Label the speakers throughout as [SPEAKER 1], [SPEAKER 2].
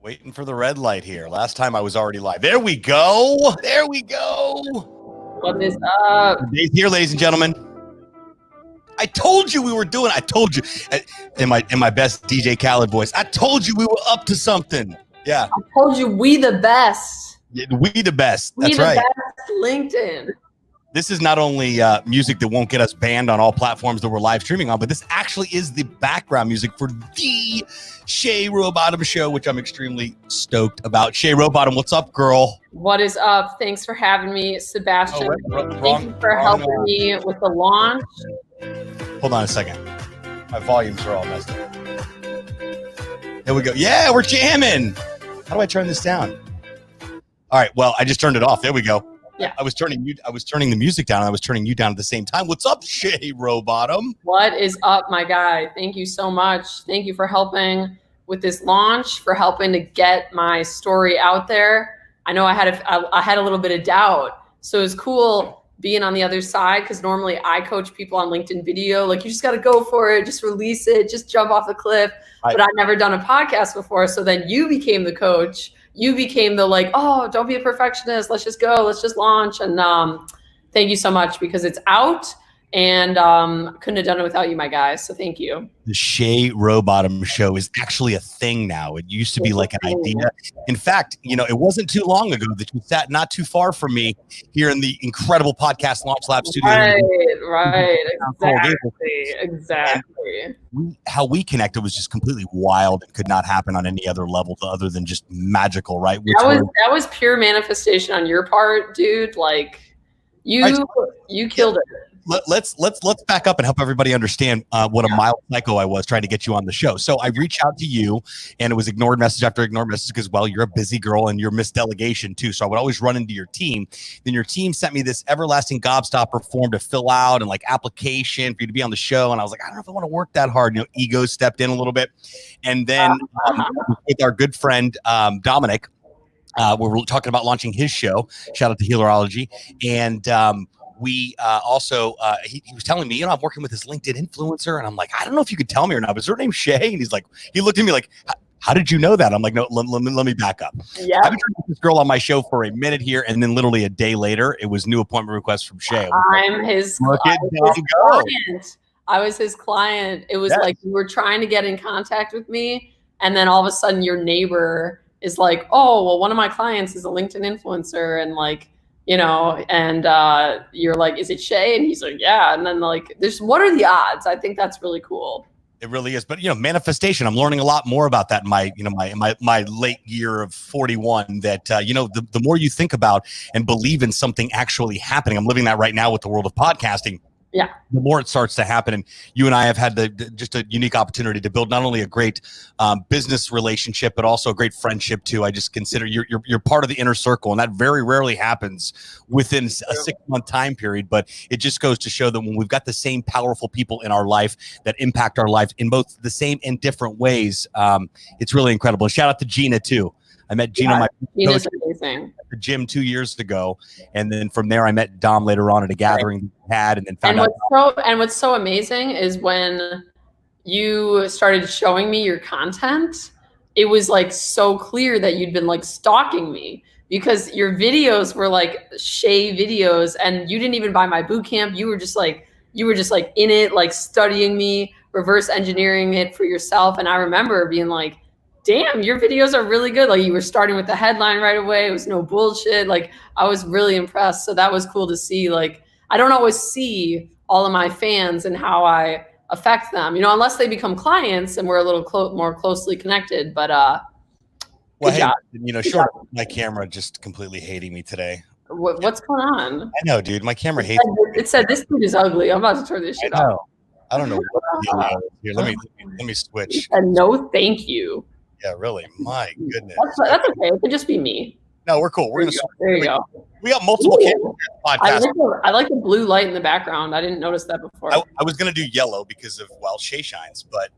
[SPEAKER 1] Waiting for the red light here. Last time I was already live. There we go. There we go.
[SPEAKER 2] What is up?
[SPEAKER 1] Today's here, ladies and gentlemen. I told you we were doing. I told you in my best DJ Khaled voice. I told you we were up to something. Yeah.
[SPEAKER 2] I told you we the best.
[SPEAKER 1] Yeah, we the best.
[SPEAKER 2] We
[SPEAKER 1] That's
[SPEAKER 2] the
[SPEAKER 1] right.
[SPEAKER 2] best LinkedIn.
[SPEAKER 1] This is not only music that won't get us banned on all platforms that we're live streaming on, but this actually is the background music for the Shay Rowbottom show, which I'm extremely stoked about. Shay Rowbottom, what's up, girl?
[SPEAKER 2] What is up? Thanks for having me, Sebastian. Thank you for helping me with the launch.
[SPEAKER 1] Hold on a second. My volumes are all messed up. There we go. Yeah, we're jamming. How do I turn this down? All right. Well, I just turned it off. There we go.
[SPEAKER 2] Yeah.
[SPEAKER 1] I was turning the music down, and I was turning you down at the same time. What's up, Shay Rowbottom?
[SPEAKER 2] What is up, my guy? Thank you so much. Thank you for helping with this launch, for helping to get my story out there. I know I had a little bit of doubt, so it's cool being on the other side, because normally I coach people on LinkedIn video, like, you just got to go for it, just release it, just jump off the cliff. But I've never done a podcast before, so then you became the coach. You became the like, oh, don't be a perfectionist. Let's just go. Let's just launch. And thank you so much, because it's out, and couldn't have done it without you, my guys. So thank you.
[SPEAKER 1] The Shay Rowbottom show is actually a thing now. It used to be like an idea. In fact, it was't too long ago that you sat not too far from me here in the incredible podcast Launch Lab studio.
[SPEAKER 2] Right. Exactly.
[SPEAKER 1] How we connected was just completely wild and could not happen on any other level other than just magical, right?
[SPEAKER 2] That was pure manifestation on your part, dude. Like, you killed it.
[SPEAKER 1] Let's back up and help everybody understand what a mild psycho I was trying to get you on the show. So I reached out to you, and it was ignored message after ignored message, because, well, you're a busy girl and you're misdelegation too. So I would always run into your team. Then your team sent me this everlasting gobstopper form to fill out, and like application for you to be on the show. And I was like, I don't know if I want to work that hard. Ego stepped in a little bit. And then with our good friend Dominic, we were talking about launching his show. Shout out to Healerology. And we also, he was telling me, I'm working with this LinkedIn influencer. And I'm like, I don't know if you could tell me or not, but is her name Shay? And he looked at me like, how did you know that? I'm like, no, let me back up.
[SPEAKER 2] Yeah.
[SPEAKER 1] I've been trying to get this girl on my show for a minute here. And then literally a day later, it was new appointment request from Shay.
[SPEAKER 2] I'm his client. I was his client. It was like, you were trying to get in contact with me. And then all of a sudden your neighbor is like, oh, well, one of my clients is a LinkedIn influencer. And like, and you're like, is it Shay? And he's like, yeah. And then like, what are the odds? I think that's really cool.
[SPEAKER 1] It really is. But, manifestation, I'm learning a lot more about that in my late year of 41, that, the more you think about and believe in something actually happening. I'm living that right now with the world of podcasting.
[SPEAKER 2] Yeah.
[SPEAKER 1] The more it starts to happen. And you and I have had just a unique opportunity to build not only a great business relationship, but also a great friendship too. I just consider you're part of the inner circle, and that very rarely happens within a 6-month time period. But it just goes to show that when we've got the same powerful people in our life that impact our life in both the same and different ways, it's really incredible. And shout out to Gina too. I met Gina,
[SPEAKER 2] Gina's amazing.
[SPEAKER 1] At the gym 2 years ago, and then from there I met Dom later on at a gathering we had, and then found out.
[SPEAKER 2] What's so amazing is when you started showing me your content, it was like so clear that you'd been like stalking me, because your videos were like Shay videos, and you didn't even buy my Bootcamp. You were just like in it, like studying me, reverse engineering it for yourself. And I remember being like, damn, your videos are really good. Like, you were starting with the headline right away. It was no bullshit. Like, I was really impressed. So that was cool to see. Like, I don't always see all of my fans and how I affect them, unless they become clients and we're a little more closely connected. But
[SPEAKER 1] well, hey, short of my camera just completely hating me today.
[SPEAKER 2] What's going on?
[SPEAKER 1] I know, dude. My camera hates me.
[SPEAKER 2] It said this dude is ugly. I'm about to turn this shit off.
[SPEAKER 1] I don't know what the deal is. Here, let me switch.
[SPEAKER 2] And no, thank you.
[SPEAKER 1] Yeah, really. My goodness.
[SPEAKER 2] That's okay. It could just be me.
[SPEAKER 1] No, we're cool. We're gonna.
[SPEAKER 2] There you go.
[SPEAKER 1] We got multiple cameras.
[SPEAKER 2] I like the blue light in the background. I didn't notice that before.
[SPEAKER 1] I was gonna do yellow because of Shay shines, but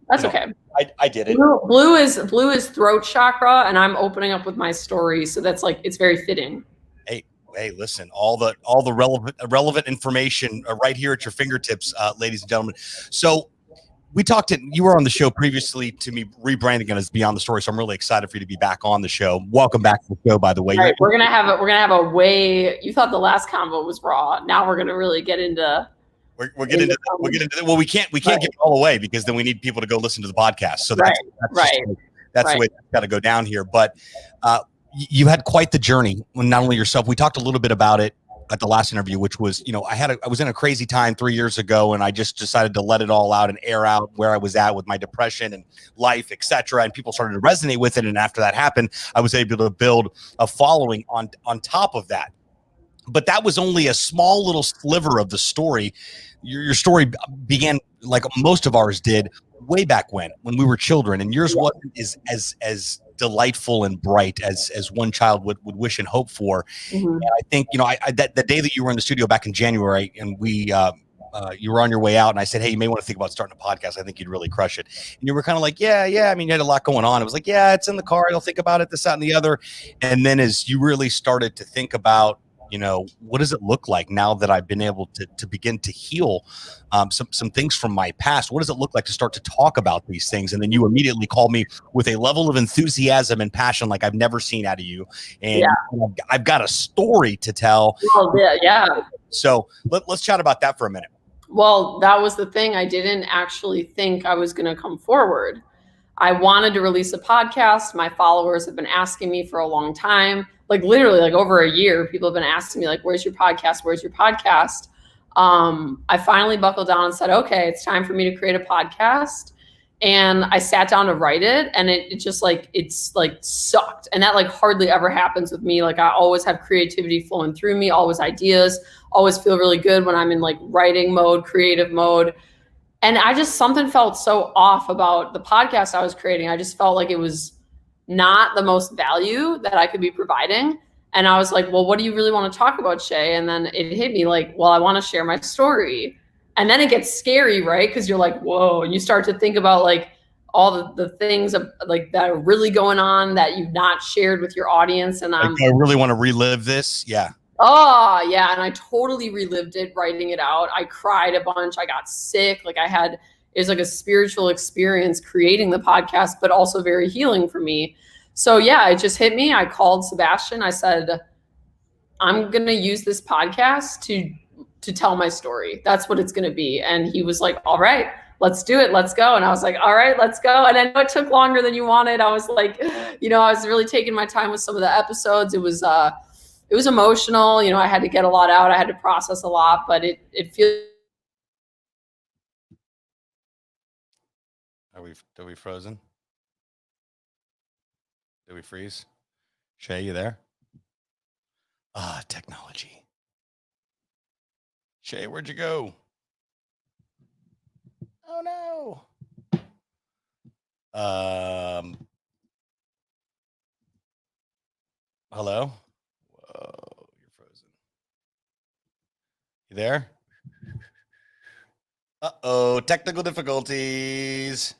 [SPEAKER 2] that's okay.
[SPEAKER 1] I did it.
[SPEAKER 2] Blue is throat chakra, and I'm opening up with my story, so that's like, it's very fitting.
[SPEAKER 1] Hey, listen, all the relevant information right here at your fingertips, ladies and gentlemen. So we talked you were on the show previously to me rebranding it as Beyond the Story. So I'm really excited for you to be back on the show. Welcome back to the show, by the way.
[SPEAKER 2] Right. We're gonna have a way. You thought the last combo was raw. Now we're gonna really get into.
[SPEAKER 1] We'll get into that. Well, we can't give it all away because then we need people to go listen to the podcast. So that's the way it's got to go down here. But you had quite the journey. Not only yourself, we talked a little bit about it at the last interview, which was, I was in a crazy time 3 years ago, and I just decided to let it all out and air out where I was at with my depression and life, etc. And people started to resonate with it. And after that happened, I was able to build a following on top of that. But that was only a small little sliver of the story. Your story began, like most of ours did, way back when we were children, and yours wasn't as delightful and bright as one child would wish and hope for. Mm-hmm. And I think, that the day that you were in the studio back in January, and we you were on your way out, and I said, hey, you may want to think about starting a podcast. I think you'd really crush it. And you were kind of like, yeah. I mean, you had a lot going on. It was like, yeah, it's in the car. I'll think about it, this, that, and the other. And then as you really started to think about, what does it look like now that I've been able to begin to heal some things from my past? What does it look like to start to talk about these things? And then you immediately called me with a level of enthusiasm and passion like I've never seen out of you. And I've got a story to tell.
[SPEAKER 2] Well, yeah.
[SPEAKER 1] So let's chat about that for a minute.
[SPEAKER 2] Well, that was the thing. I didn't actually think I was going to come forward. I wanted to release a podcast. My followers have been asking me for a long time, like literally like over a year. People have been asking me like, where's your podcast? Where's your podcast? I finally buckled down and said, okay, it's time for me to create a podcast. And I sat down to write it, and it's sucked. And that like hardly ever happens with me. Like I always have creativity flowing through me, always ideas, always feel really good when I'm in like writing mode, creative mode. And something felt so off about the podcast I was creating. I just felt like it was not the most value that I could be providing. And I was like, well, what do you really want to talk about, Shay? And then it hit me like, well, I want to share my story. And then it gets scary, right? Because you're like, whoa. And you start to think about like all the things like that are really going on that you've not shared with your audience. And I
[SPEAKER 1] really want to relive this. Yeah.
[SPEAKER 2] Oh, yeah. And I totally relived it, writing it out. I cried a bunch. I got sick. It was like a spiritual experience creating the podcast, but also very healing for me. So yeah, it just hit me. I called Sebastian. I said, I'm going to use this podcast to tell my story. That's what it's going to be. And he was like, all right, let's do it. Let's go. And I was like, all right, let's go. And I know it took longer than you wanted. I was like, I was really taking my time with some of the episodes. It was emotional. I had to get a lot out. I had to process a lot, but it feels.
[SPEAKER 1] Are we frozen? Did we freeze? Shay, you there? Technology. Shay, where'd you go? Oh no. Hello? Whoa, you're frozen. You there? Uh-oh, technical difficulties.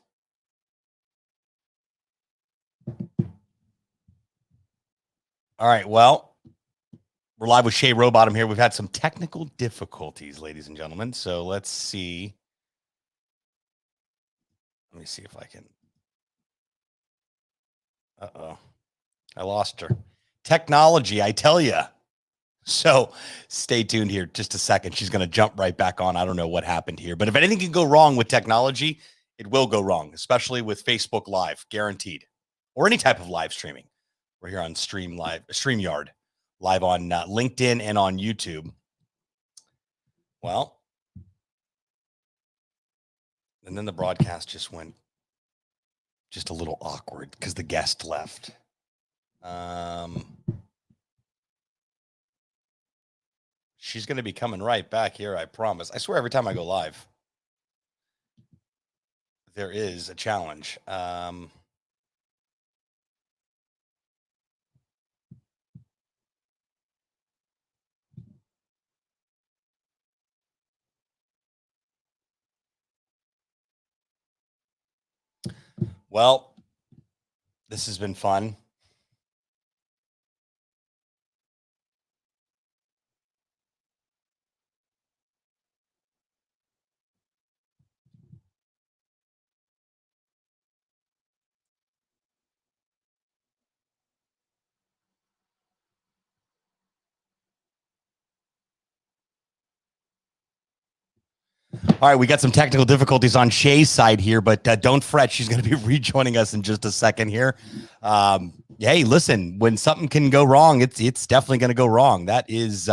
[SPEAKER 1] All right, well, we're live with Shay Rowbottom here. We've had some technical difficulties, ladies and gentlemen. So let's see. Let me see if I can. Uh-oh. I lost her. Technology, I tell you. So stay tuned here just a second. She's going to jump right back on. I don't know what happened here. But if anything can go wrong with technology, it will go wrong, especially with Facebook Live, guaranteed. Or any type of live streaming. We're here on StreamYard, live on LinkedIn and on YouTube. Well, and then the broadcast just went just a little awkward because the guest left. She's going to be coming right back here, I promise. I swear every time I go live, there is a challenge. Well, this has been fun. All right, we got some technical difficulties on Shay's side here, but don't fret. She's going to be rejoining us in just a second here. Hey, listen, when something can go wrong, it's definitely going to go wrong. That is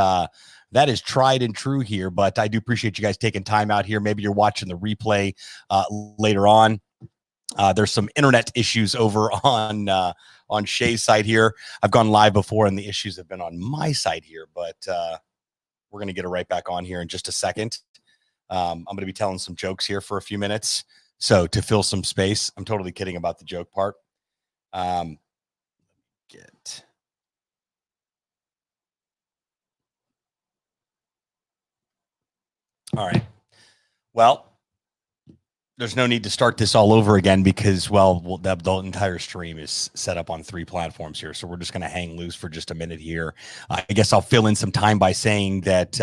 [SPEAKER 1] tried and true here, but I do appreciate you guys taking time out here. Maybe you're watching the replay later on. There's some internet issues over on Shay's side here. I've gone live before, and the issues have been on my side here, but we're going to get her right back on here in just a second. I'm going to be telling some jokes here for a few minutes. So to fill some space, I'm totally kidding about the joke part. All right. Well, there's no need to start this all over again because, well, the entire stream is set up on 3 platforms here. So we're just going to hang loose for just a minute here. I guess I'll fill in some time by saying that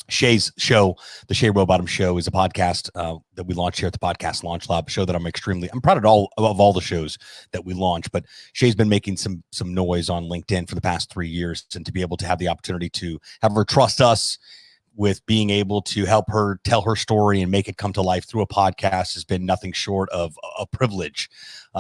[SPEAKER 1] Shay's show, the Shay Rowbottom Show, is a podcast that we launched here at the Podcast Launch Lab. A show that I'm proud of all the shows that we launch. But Shay's been making some noise on LinkedIn for the past 3 years, and to be able to have the opportunity to have her trust us with being able to help her tell her story and make it come to life through a podcast has been nothing short of a privilege,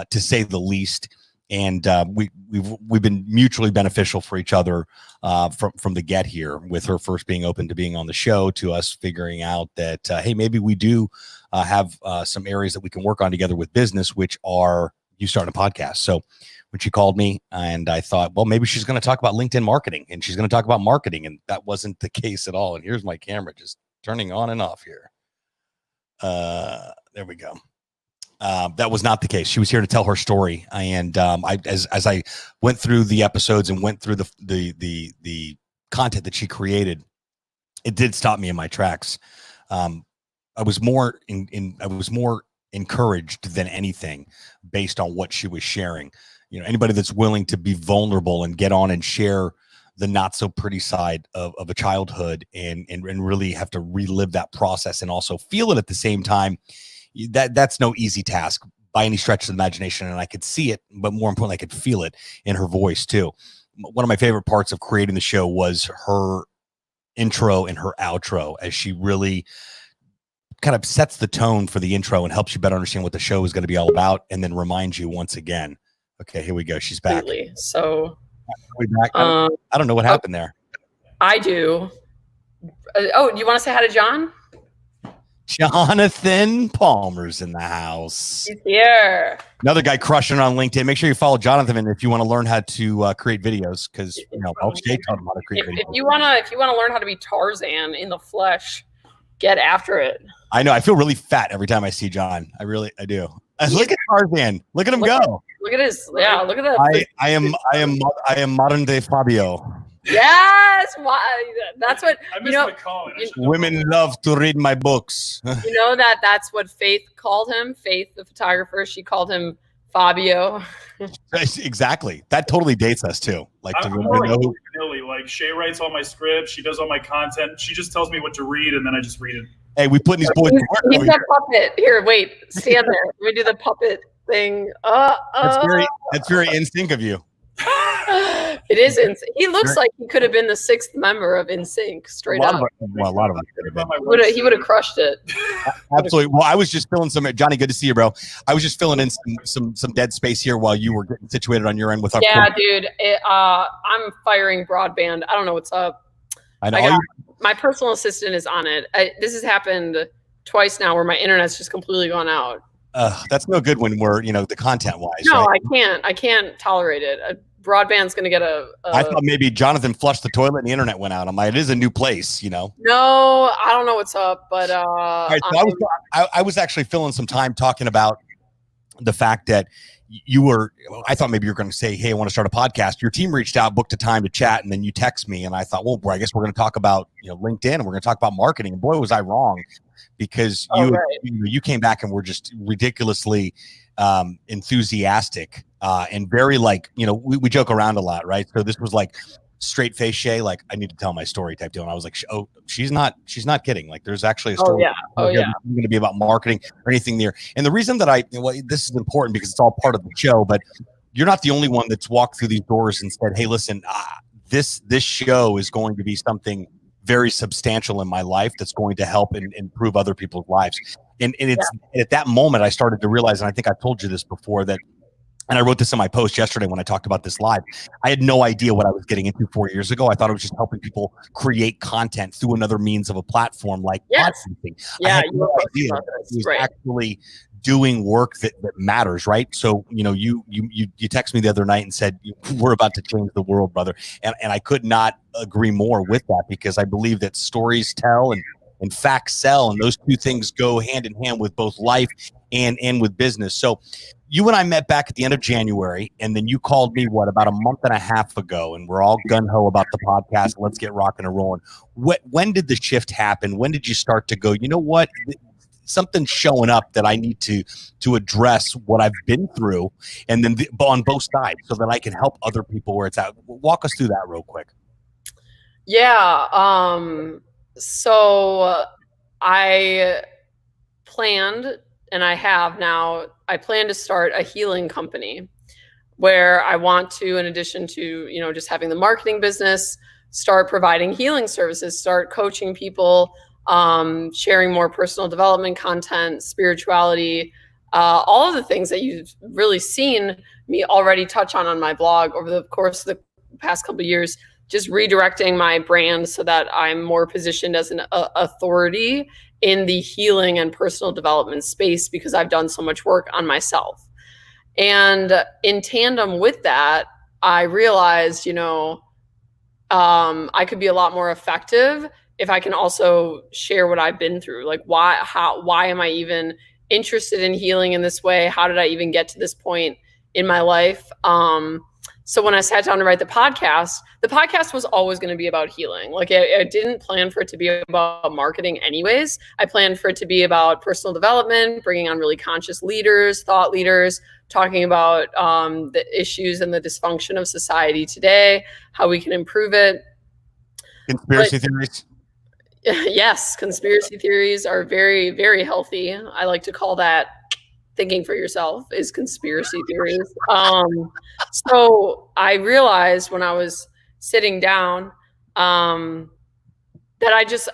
[SPEAKER 1] to say the least. And we've been mutually beneficial for each other from the get here, with her first being open to being on the show, to us figuring out that, hey, maybe we do have some areas that we can work on together with business, which are you starting a podcast. So when she called me, and I thought, well, maybe she's going to talk about LinkedIn marketing, and she's going to talk about marketing. And that wasn't the case at all. And here's my camera just turning on and off here. There we go. That was not the case. She was here to tell her story. And as I went through the episodes and went through the content that she created, it did stop me in my tracks. I was more encouraged than anything based on what she was sharing. You know, anybody that's willing to be vulnerable and get on and share the not so pretty side of a childhood and really have to relive that process and also feel it at the same time, that's no easy task by any stretch of the imagination. And I could see it, but more importantly, I could feel it in her voice too. One of my favorite parts of creating the show was her intro and her outro, as she really kind of sets the tone for the intro and helps you better understand what the show is going to be all about, and then reminds you once again. Okay, here we go. She's back.
[SPEAKER 2] So
[SPEAKER 1] back? I don't know what happened there.
[SPEAKER 2] I do. Oh, you want to say hi to John?
[SPEAKER 1] Jonathan Palmer's in the house.
[SPEAKER 2] He's here.
[SPEAKER 1] Another guy crushing on LinkedIn. Make sure you follow Jonathan if you want to learn how to create videos, because Jay taught him how to create videos.
[SPEAKER 2] If you wanna learn how to be Tarzan in the flesh, get after it. I
[SPEAKER 1] know. I feel really fat every time I see John. I do. Look at Tarzan. Look at him go.
[SPEAKER 2] Look at his. Yeah. Look at that.
[SPEAKER 1] I am modern day Fabio.
[SPEAKER 2] Yes, that's what
[SPEAKER 3] I missed my calling.
[SPEAKER 1] Women love to read my books.
[SPEAKER 2] You know that's what Faith called him. Faith, the photographer, she called him Fabio.
[SPEAKER 1] Exactly. That totally dates us too. Like,
[SPEAKER 3] like Shay writes all my scripts. She does all my content. She just tells me what to read, and then I just read it.
[SPEAKER 1] Hey, we putting these boys to work.
[SPEAKER 2] He's a puppet. Here, wait, stand there. Let me do the puppet thing.
[SPEAKER 1] That's very in sync of you.
[SPEAKER 2] It is. He looks like he could have been the 6th member of NSYNC, straight up.
[SPEAKER 1] A lot of them could have been.
[SPEAKER 2] He would have crushed it.
[SPEAKER 1] Absolutely. Well, I was just filling Johnny, good to see you, bro. I was just filling in some dead space here while you were getting situated on your end with our.
[SPEAKER 2] Yeah, dude. I'm firing broadband. I don't know what's up.
[SPEAKER 1] I know.
[SPEAKER 2] My personal assistant is on it. This has happened twice now where my internet's just completely gone out.
[SPEAKER 1] That's no good when we're, the content wise.
[SPEAKER 2] No,
[SPEAKER 1] right?
[SPEAKER 2] I can't tolerate it. Broadband's going to get
[SPEAKER 1] I thought maybe Jonathan flushed the toilet and the internet went out. I'm like, it is a new place,
[SPEAKER 2] No, I don't know what's up, but
[SPEAKER 1] all right, so I was actually filling some time talking about the fact that I thought maybe you were going to say, hey, I want to start a podcast. Your team reached out, booked a time to chat, and then you text me, and I thought, well, I guess we're going to talk about LinkedIn, and we're going to talk about marketing. And boy, was I wrong, because you came back and were just ridiculously enthusiastic and very we joke around a lot, right? So this was like straight face Shay, like, I need to tell my story type deal. And I was like, oh, she's not kidding. Like, there's actually a story. It's going to be about marketing or anything there. And the reason that this is important because it's all part of the show, but you're not the only one that's walked through these doors and said, hey, listen, this show is going to be something very substantial in my life that's going to help and improve other people's lives. And it's at that moment I started to realize, and I think I've told you this before, that, and I wrote this in my post yesterday when I talked about this live, I had no idea what I was getting into 4 years ago. I thought it was just helping people create content through another means of a platform like podcasting. I had no idea it was actually doing work that matters, right? So, you texted me the other night and said, we're about to change the world, brother. And I could not agree more with that, because I believe that stories tell and facts sell, and those two things go hand in hand with both life and with business. So you and I met back at the end of January, and then you called me, about a month and a half ago, and we're all gung-ho about the podcast. Let's get rocking and rolling. When did the shift happen? When did you start to go, you know what? Something's showing up that I need to address what I've been through, and then on both sides, so that I can help other people where it's at. Walk us through that real quick.
[SPEAKER 2] Yeah. So I planned, and I have now, I plan to start a healing company where I want to, in addition to, just having the marketing business, start providing healing services, start coaching people, sharing more personal development content, spirituality, all of the things that you've really seen me already touch on my blog over the course of the past couple of years, just redirecting my brand so that I'm more positioned as an authority in the healing and personal development space, because I've done so much work on myself. And in tandem with that, I realized, I could be a lot more effective if I can also share what I've been through. Like, why am I even interested in healing in this way? How did I even get to this point in my life? So when I sat down to write the podcast was always going to be about healing. Like, I didn't plan for it to be about marketing anyways. I planned for it to be about personal development, bringing on really conscious leaders, thought leaders, talking about the issues and the dysfunction of society today, how we can improve it.
[SPEAKER 1] Conspiracy theories.
[SPEAKER 2] Yes, conspiracy theories are very, very healthy. I like to call that thinking for yourself is conspiracy theories. So I realized when I was sitting down that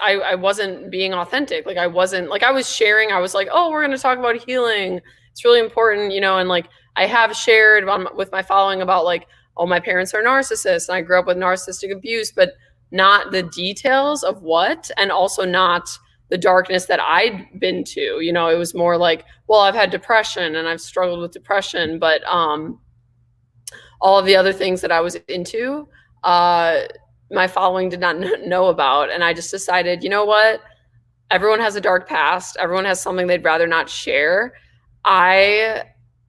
[SPEAKER 2] I wasn't being authentic. Like, I was sharing, I was like, oh, we're going to talk about healing. It's really important, and like, I have shared with my following about like, oh, my parents are narcissists and I grew up with narcissistic abuse, but not the details of what, and also not the darkness that I'd been to. It was more like, well, I've had depression and I've struggled with depression, but all of the other things that I was into, my following did not know about. And I just decided, you know what? Everyone has a dark past. Everyone has something they'd rather not share. I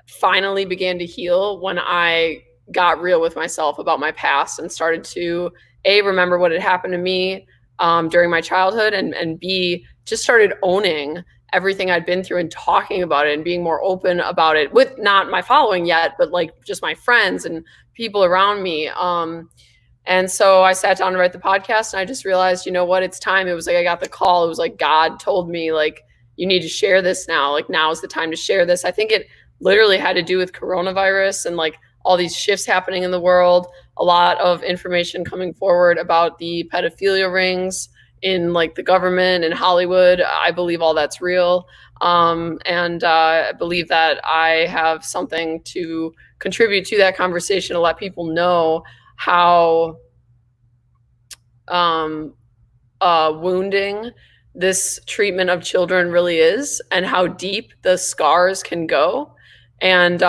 [SPEAKER 2] finally began to heal when I got real with myself about my past and started to remember what had happened to me during my childhood, and B, just started owning everything I'd been through and talking about it and being more open about it with not my following yet, but like just my friends and people around me. And so I sat down to write the podcast, and I just realized, you know what, it's time. It was like, I got the call. It was like God told me, like, you need to share this now. Like, now is the time to share this. I think it literally had to do with coronavirus and like all these shifts happening in the world, a lot of information coming forward about the pedophilia rings in like the government and Hollywood. I believe all that's real. And I believe that I have something to contribute to that conversation, to let people know how wounding this treatment of children really is, and how deep the scars can go, and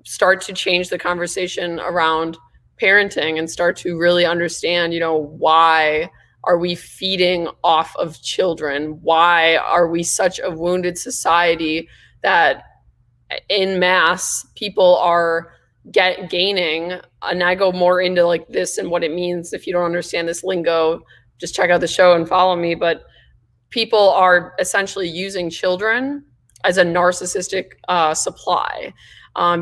[SPEAKER 2] start to change the conversation around parenting and start to really understand, why are we feeding off of children? Why are we such a wounded society that in mass people are gaining? And I go more into like this and what it means. If you don't understand this lingo, just check out the show and follow me. But people are essentially using children as a narcissistic supply.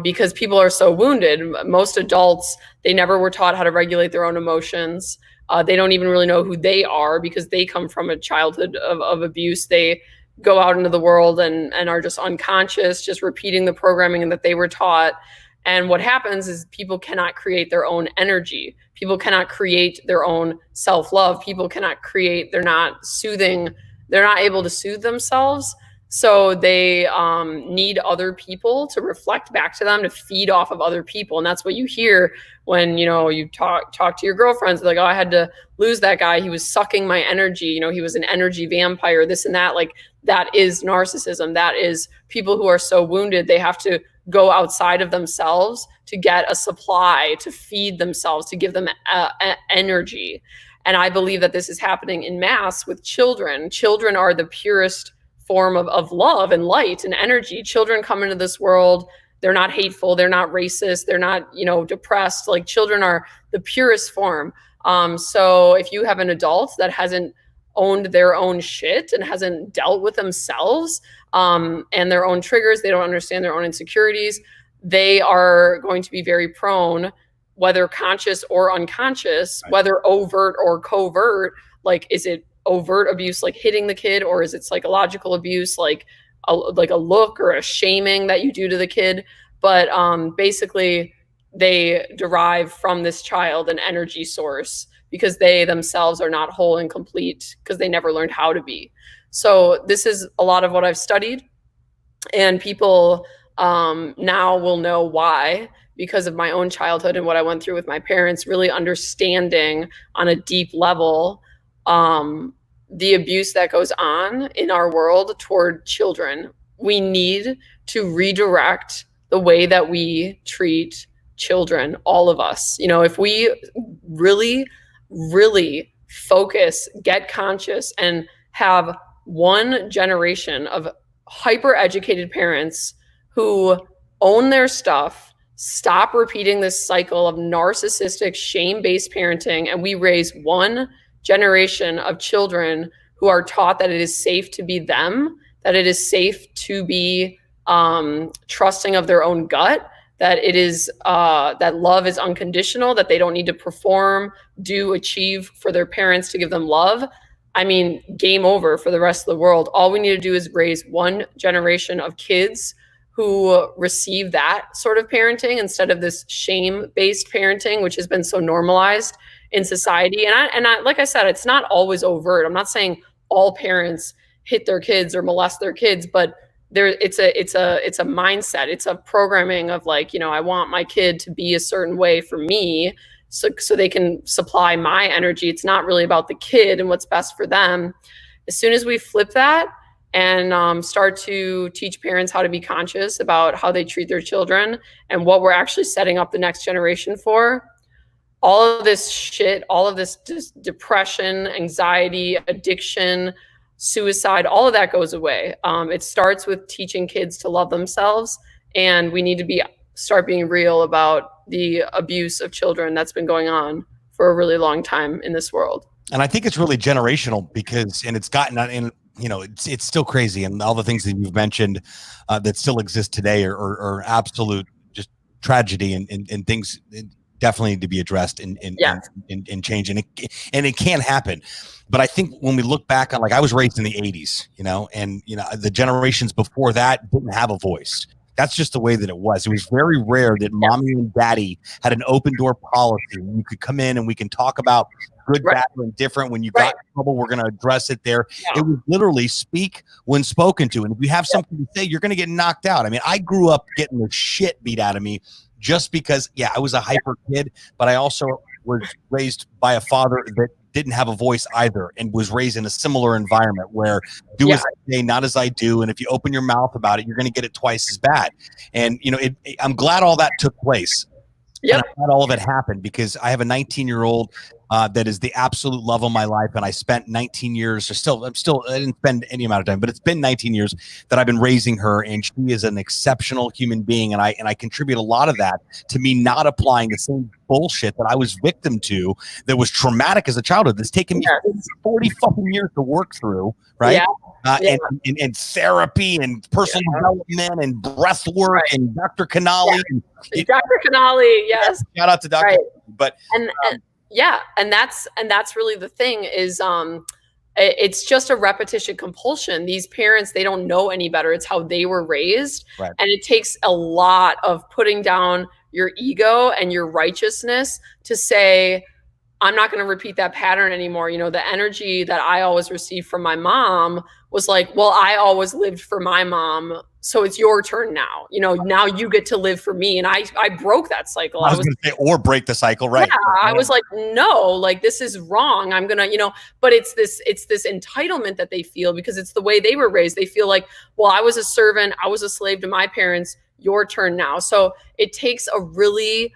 [SPEAKER 2] Because people are so wounded. Most adults, they never were taught how to regulate their own emotions. They don't even really know who they are because they come from a childhood of abuse. They go out into the world and are just unconscious, just repeating the programming that they were taught. And what happens is people cannot create their own energy. People cannot create their own self-love. People cannot create, they're not able to soothe themselves. So they need other people to reflect back to them, to feed off of other people. And that's what you hear when, you talk to your girlfriends, like, oh, I had to lose that guy. He was sucking my energy. He was an energy vampire, this and that. Like, that is narcissism. That is people who are so wounded, they have to go outside of themselves to get a supply, to feed themselves, to give them energy. And I believe that this is happening in mass with children. Children are the purest form of love and light and energy. Children come into this world, they're not hateful, they're not racist, they're not, depressed. Like, children are the purest form. So if you have an adult that hasn't owned their own shit and hasn't dealt with themselves and their own triggers, they don't understand their own insecurities, they are going to be very prone, whether conscious or unconscious, whether overt or covert. Like, is it overt abuse, like hitting the kid, or is it psychological abuse, like a look or a shaming that you do to the kid? But basically, they derive from this child an energy source, because they themselves are not whole and complete, because they never learned how to be. So this is a lot of what I've studied, and people now will know why, because of my own childhood and what I went through with my parents, really understanding on a deep level the abuse that goes on in our world toward children. We need to redirect the way that we treat children, all of us. If we really, really focus, get conscious, and have one generation of hyper-educated parents who own their stuff, stop repeating this cycle of narcissistic, shame-based parenting, and we raise one generation of children who are taught that it is safe to be them, that it is safe to be trusting of their own gut, that it is that love is unconditional, that they don't need to perform, do, achieve for their parents to give them love. I mean, game over for the rest of the world. All we need to do is raise one generation of kids who receive that sort of parenting instead of this shame-based parenting, which has been so normalized in society. And I, like I said, it's not always overt. I'm not saying all parents hit their kids or molest their kids, but it's a mindset. It's a programming of, like, I want my kid to be a certain way for me, so they can supply my energy. It's not really about the kid and what's best for them. As soon as we flip that and start to teach parents how to be conscious about how they treat their children and what we're actually setting up the next generation for, all of this shit, all of this depression, anxiety, addiction, suicide, all of that goes away. It starts with teaching kids to love themselves, and we need to start being real about the abuse of children that's been going on for a really long time in this world.
[SPEAKER 1] And I think it's really generational and it's gotten in, it's still crazy. And all the things that you've mentioned that still exist today are absolute just tragedy and things definitely need to be addressed and change. And it can happen. But I think when we look back on, like, I was raised in the 80s, and the generations before that didn't have a voice. That's just the way that it was. It was very rare that mommy and daddy had an open door policy. You could come in and we can talk about good, bad, or indifferent. When you got in trouble, we're going to address it there. Yeah. It was literally speak when spoken to. And if you have something to say, you're going to get knocked out. I mean, I grew up getting the shit beat out of me just because, I was a hyper kid, but I also was raised by a father that didn't have a voice either and was raised in a similar environment where do as I say, not as I do. And if you open your mouth about it, you're going to get it twice as bad. And, I'm glad all that took place. Yep. And I'm glad all of it happened, because I have a 19-year-old that is the absolute love of my life. And I spent 19 years, I didn't spend any amount of time, but it's been 19 years that I've been raising her, and she is an exceptional human being. And I contribute a lot of that to me not applying the same bullshit that I was victim to that was traumatic as a childhood. That's taken me 40 fucking years to work through, right? Yeah. And therapy and personal development and breath work and Dr. Canali.
[SPEAKER 2] Yeah. Dr. Canali, yes.
[SPEAKER 1] Shout out to Dr.
[SPEAKER 2] Right.
[SPEAKER 1] But
[SPEAKER 2] and that's really the thing is It's just a repetition compulsion. These parents, they don't know any better. It's how they were raised.
[SPEAKER 1] Right.
[SPEAKER 2] And it takes a lot of putting down your ego and your righteousness to say, I'm not going to repeat that pattern anymore. You know, the energy that I always received from my mom was like, well, I always lived for my mom, so it's your turn now. You know, now you get to live for me. And I broke that cycle.
[SPEAKER 1] I was going to say, or break the cycle, right?
[SPEAKER 2] Yeah, I was like, no, like this is wrong. I'm gonna, you know, but it's this entitlement that they feel because it's the way they were raised. They feel like, well, I was a servant, I was a slave to my parents. Your turn now. So it takes a really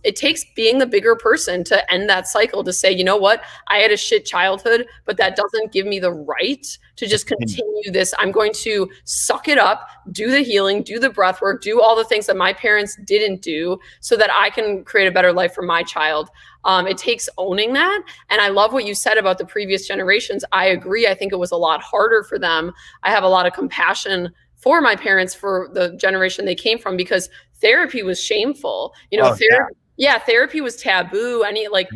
[SPEAKER 2] it takes being the bigger person to end that cycle, to say, you know what, I had a shit childhood, but that doesn't give me the right to just continue this. I'm going to suck it up, do the healing, do the breath work, do all the things that my parents didn't do so that I can create a better life for my child. It takes owning that. And I love what you said about the previous generations. I agree. I think it was a lot harder for them. I have a lot of compassion for my parents, for the generation they came from, because therapy was shameful. You know, therapy was taboo. Any like,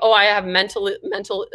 [SPEAKER 2] oh, I have mental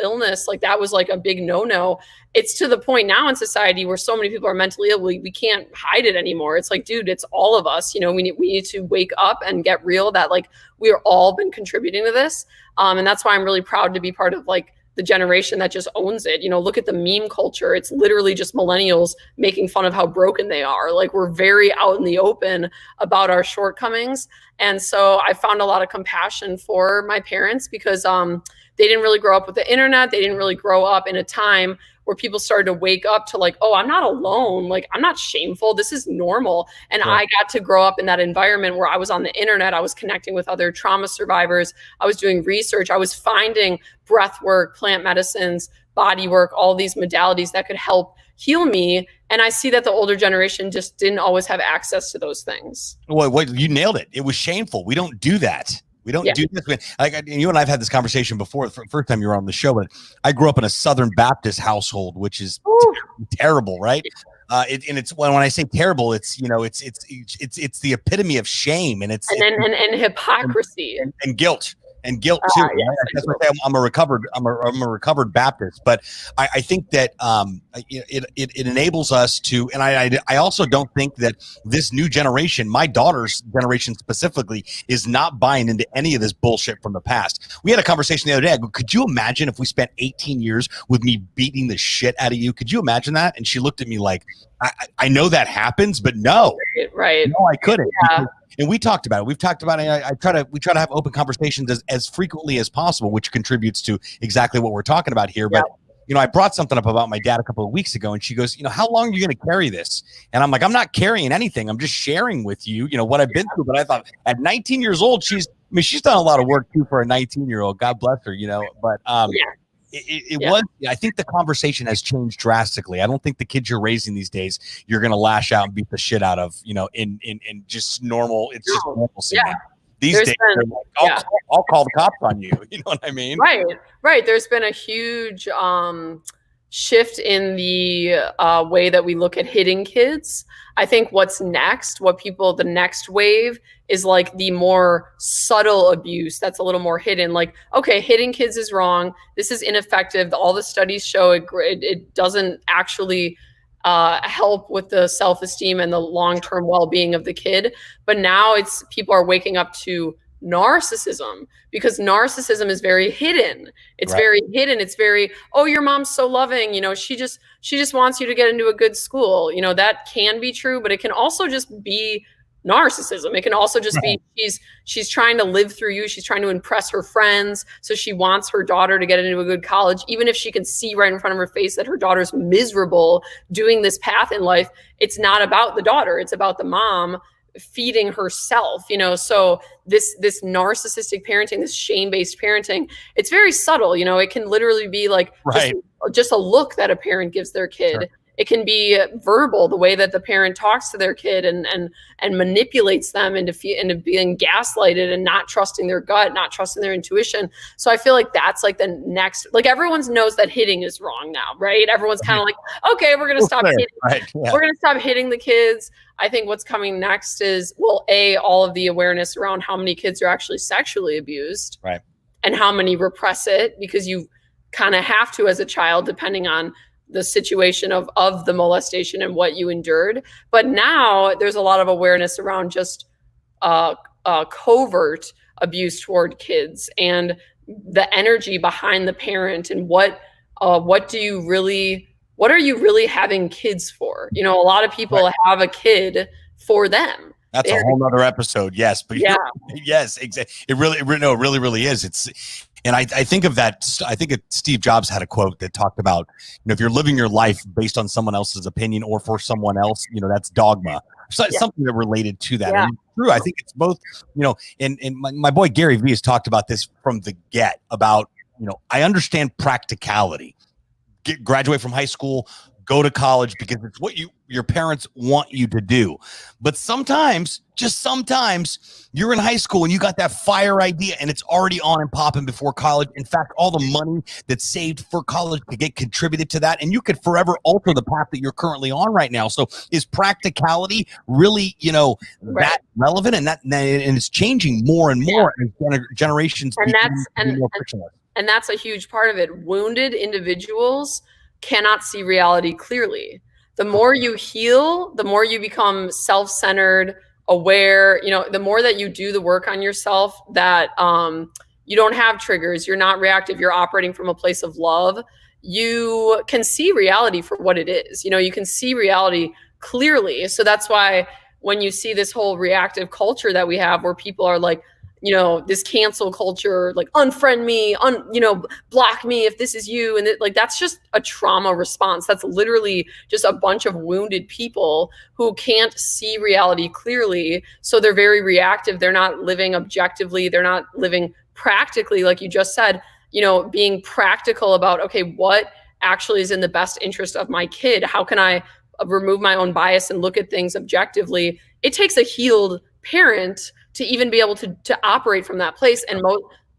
[SPEAKER 2] illness, like that was like a big no-no. It's to the point now in society where so many people are mentally ill, we can't hide it anymore. It's like, dude, it's all of us. You know, we need to wake up and get real that like we are all been contributing to this. And that's why I'm really proud to be part of like the generation that just owns it. You know, look at the meme culture. It's literally just millennials making fun of how broken they are. Like, we're very out in the open about our shortcomings. And so I found a lot of compassion for my parents because they didn't really grow up with the internet. They didn't really grow up in a time where people started to wake up to like, oh, I'm not alone. Like, I'm not shameful. This is normal. And
[SPEAKER 1] Sure.
[SPEAKER 2] I got to grow up in that environment where I was on the internet. I was connecting with other trauma survivors. I was doing research. I was finding breath work, plant medicines, body work, all these modalities that could help heal me. And I see that the older generation just didn't always have access to those things.
[SPEAKER 1] Well, you nailed it. It was shameful. We don't do that. We don't do this. Like, you and I have had this conversation before. The first time you were on the show, but I grew up in a Southern Baptist household, which is terrible, right? And it's when I say terrible, it's, you know, it's the epitome of shame, and
[SPEAKER 2] and hypocrisy
[SPEAKER 1] and guilt. And guilt too. Right? That's why I'm a recovered Baptist, but I think that it enables us to, and I also don't think that this new generation, my daughter's generation specifically, is not buying into any of this bullshit from the past. We had a conversation the other day. I go, could you imagine if we spent 18 years with me beating the shit out of you? Could you imagine that? And she looked at me like, I know that happens, but no,
[SPEAKER 2] right?
[SPEAKER 1] No, I couldn't.
[SPEAKER 2] Yeah.
[SPEAKER 1] And we talked about it. We've talked about it. We try to have open conversations as frequently as possible, which contributes to exactly what we're talking about here. But, you know, I brought something up about my dad a couple of weeks ago, and she goes, you know, how long are you going to carry this? And I'm like, I'm not carrying anything. I'm just sharing with you, you know, what I've been through. But I thought at 19 years old, she's done a lot of work too for a 19-year-old. God bless her, you know, but, I think the conversation has changed drastically. I don't think the kids you're raising these days, you're going to lash out and beat the shit out of, you know, in just normal. It's just normalcy. Yeah. These days, I'll call the cops on you. You know what I mean?
[SPEAKER 2] Right. There's been a huge shift in the way that we look at hitting kids. I think what's next, the next wave is like the more subtle abuse that's a little more hidden. Like, okay, hitting kids is wrong. This is ineffective. All the studies show it doesn't actually help with the self-esteem and the long-term well-being of the kid. But now people are waking up to narcissism, because narcissism is very hidden. It's very hidden. It's very, oh, your mom's so loving. You know, she just wants you to get into a good school. You know, that can be true, but it can also just be narcissism. It can also just be she's trying to live through you. She's trying to impress her friends. So she wants her daughter to get into a good college, even if she can see right in front of her face that her daughter's miserable doing this path in life. It's not about the daughter. It's about the mom feeding herself, you know. So this narcissistic parenting, this shame-based parenting, it's very subtle. You know, it can literally be like just a look that a parent gives their kid. Sure. It can be verbal, the way that the parent talks to their kid and manipulates them into being gaslighted and not trusting their gut, not trusting their intuition. So I feel like that's like the next, like, everyone knows that hitting is wrong now, right? Everyone's kind of like, okay, we're going to stop hitting. We're going to stop hitting the kids. I think what's coming next is, well, all of the awareness around how many kids are actually sexually abused, and how many repress it because you kind of have to as a child, depending on the situation of the molestation and what you endured. But now there's a lot of awareness around just covert abuse toward kids and the energy behind the parent, and what are you really having kids for? A lot of people have a kid for them.
[SPEAKER 1] That's a whole nother episode. Yes. But yes, exactly. It really is. And I think of that. I think Steve Jobs had a quote that talked about, if you're living your life based on someone else's opinion or for someone else, that's dogma. So something that related to that. And it's true. I think it's both, and my boy Gary Vee has talked about this from the get about, I understand practicality. Graduate from high school, go to college because it's what your parents want you to do. But sometimes, just sometimes, you're in high school and you got that fire idea and it's already on and popping before college. In fact, all the money that's saved for college could get contributed to that, and you could forever alter the path that you're currently on right now. So is practicality really, that relevant? And it's changing more and more as generations become more frictionless.
[SPEAKER 2] And that's a huge part of it. Wounded individuals cannot see reality clearly. The more you heal, the more you become self-centered, aware, the more that you do the work on yourself, that you don't have triggers, you're not reactive, you're operating from a place of love, you can see reality for what it is. You can see reality clearly. So that's why when you see this whole reactive culture that we have, where people are like, this cancel culture, like unfriend me, block me if this is you. And that's just a trauma response. That's literally just a bunch of wounded people who can't see reality clearly. So they're very reactive. They're not living objectively. They're not living practically, like you just said, being practical about, okay, what actually is in the best interest of my kid? How can I remove my own bias and look at things objectively? It takes a healed parent to even be able to operate from that place. And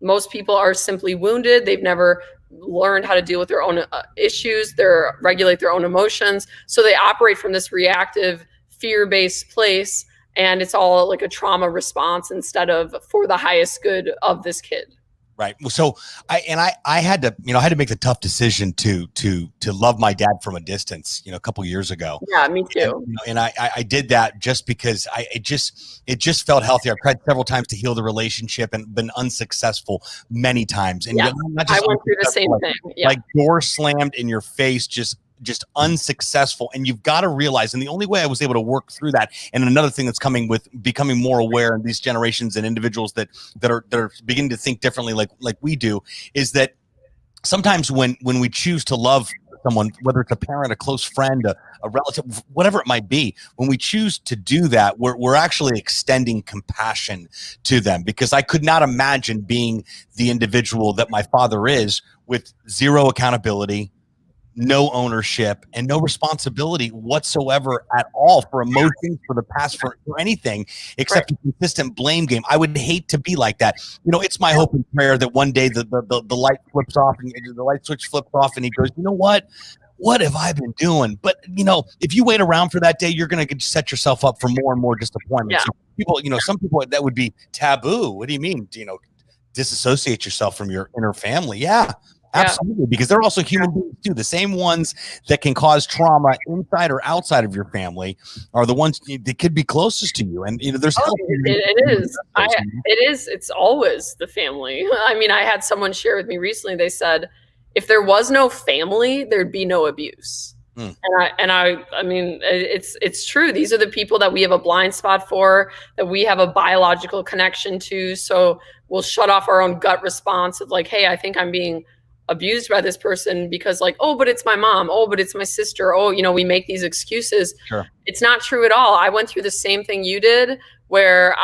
[SPEAKER 2] most people are simply wounded. They've never learned how to deal with their own issues, regulate their own emotions. So they operate from this reactive, fear-based place. And it's all like a trauma response instead of for the highest good of this kid.
[SPEAKER 1] Right. So I had to make the tough decision to love my dad from a distance, a couple years ago.
[SPEAKER 2] Yeah, me too.
[SPEAKER 1] And I did that just because it just felt healthy. I've tried several times to heal the relationship and been unsuccessful many times. And
[SPEAKER 2] I went through the same thing. Yeah.
[SPEAKER 1] Like door slammed in your face, just unsuccessful. And you've got to realize, and the only way I was able to work through that, and another thing that's coming with becoming more aware in these generations and individuals that are beginning to think differently like we do, is that sometimes when we choose to love someone, whether it's a parent, a close friend, a relative, whatever it might be, when we choose to do that, we're actually extending compassion to them. Because I could not imagine being the individual that my father is, with zero accountability, no ownership, and no responsibility whatsoever at all for emotions, for the past, for anything except a consistent blame game. I would hate to be like that. It's my hope and prayer that one day the light flips off and the light switch flips off and he goes, what have I been doing? But if you wait around for that day, you're going to set yourself up for more and more disappointment.
[SPEAKER 2] Yeah.
[SPEAKER 1] So people, some people, that would be taboo. What do you mean? Disassociate yourself from your inner family? Yeah. Absolutely, because they're also human beings too. The same ones that can cause trauma inside or outside of your family are the ones that could be closest to you. And there's
[SPEAKER 2] it is. It's always the family. I mean, I had someone share with me recently. They said, if there was no family, there'd be no abuse. And I mean, it's true. These are the people that we have a blind spot for, that we have a biological connection to. So we'll shut off our own gut response of like, hey, I think I'm being abused by this person because like, oh, but it's my mom. Oh, but it's my sister. Oh, we make these excuses.
[SPEAKER 1] Sure.
[SPEAKER 2] It's not true at all. I went through the same thing you did, where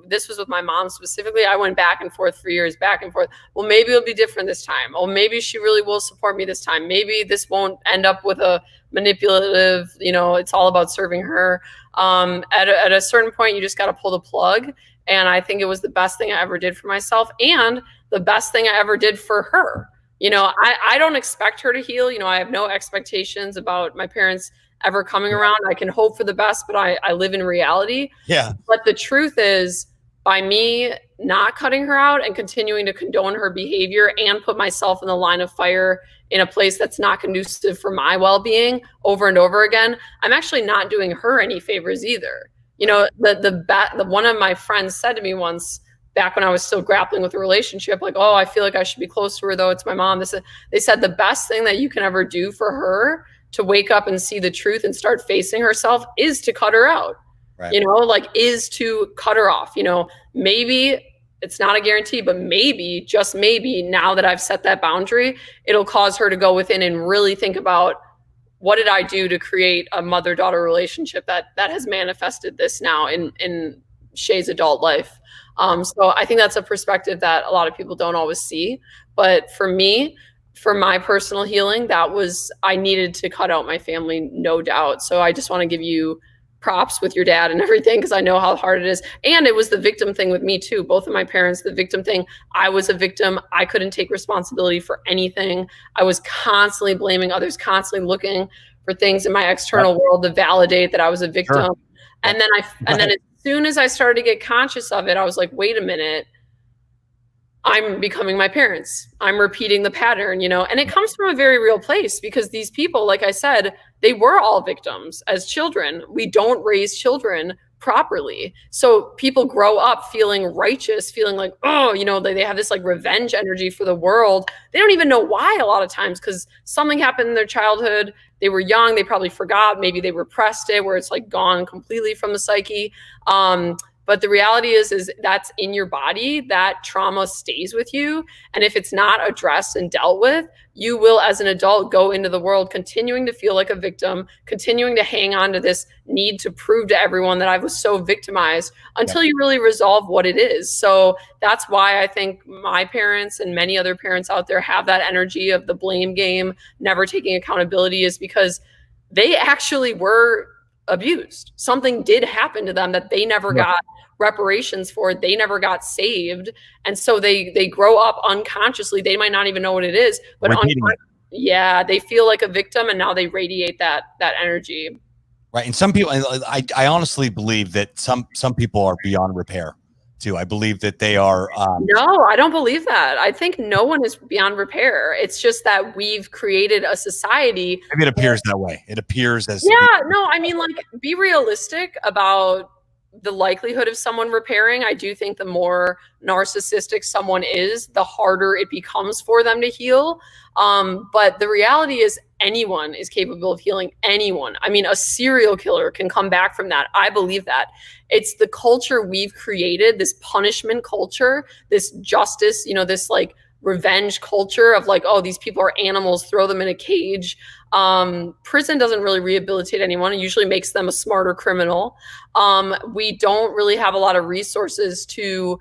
[SPEAKER 2] this was with my mom specifically. I went back and forth for years, back and forth. Well, maybe it'll be different this time. Oh, maybe she really will support me this time. Maybe this won't end up with a manipulative, it's all about serving her. At a certain point, you just got to pull the plug. And I think it was the best thing I ever did for myself, and the best thing I ever did for her. I don't expect her to heal. I have no expectations about my parents ever coming around. I can hope for the best, but I live in reality.
[SPEAKER 1] Yeah.
[SPEAKER 2] But the truth is, by me not cutting her out and continuing to condone her behavior and put myself in the line of fire in a place that's not conducive for my well-being over and over again, I'm actually not doing her any favors either. You know, the one of my friends said to me once, back when I was still grappling with a relationship, like, oh, I feel like I should be close to her, though it's my mom. They said the best thing that you can ever do for her to wake up and see the truth and start facing herself is to cut her out. Right. You know, like, is to cut her off. You know, maybe it's not a guarantee, but maybe, just maybe, now that I've set that boundary, it'll cause her to go within and really think about, what did I do to create a mother-daughter relationship that has manifested this now in Shay's adult life. So I think that's a perspective that a lot of people don't always see. But for me, for my personal healing, I needed to cut out my family, no doubt. So I just want to give you props with your dad and everything, because I know how hard it is. And it was the victim thing with me too. Both of my parents, the victim thing. I was a victim. I couldn't take responsibility for anything. I was constantly blaming others, constantly looking for things in my external world to validate that I was a victim. Sure. And then as soon as I started to get conscious of it, I was like, wait a minute, I'm becoming my parents. I'm repeating the pattern, you know, and it comes from a very real place, because these people, like I said, they were all victims as children. We don't raise children properly. So people grow up feeling righteous, feeling like, oh, you know, they have this like revenge energy for the world. They don't even know why a lot of times, because something happened in their childhood. They were young. They probably forgot. Maybe they repressed it, where it's like gone completely from the psyche. But the reality is that's in your body. That trauma stays with you. And if it's not addressed and dealt with, you will, as an adult, go into the world continuing to feel like a victim, continuing to hang on to this need to prove to everyone that I was so victimized, until you really resolve what it is. So that's why I think my parents and many other parents out there have that energy of the blame game, never taking accountability, is because they actually were abused. Something did happen to them that they never got reparations for. They never got saved. And so they grow up unconsciously. They might not even know what it is, but they feel like a victim, and now they radiate that energy.
[SPEAKER 1] Right. And some people, I honestly believe that some people are beyond repair too. I believe that they are.
[SPEAKER 2] No, I don't believe that. I think no one is beyond repair. It's just that we've created a society.
[SPEAKER 1] Maybe it appears that way. It appears as.
[SPEAKER 2] Yeah, no, I mean, like, be realistic about the likelihood of someone repairing. I do think the more narcissistic someone is, the harder it becomes for them to heal. But the reality is, anyone is capable of healing. Anyone. I mean, a serial killer can come back from that. I believe that. It's the culture we've created, this punishment culture, this justice, you know, this like revenge culture of like, oh, these people are animals, throw them in a cage. Prison doesn't really rehabilitate anyone. It usually makes them a smarter criminal. We don't really have a lot of resources to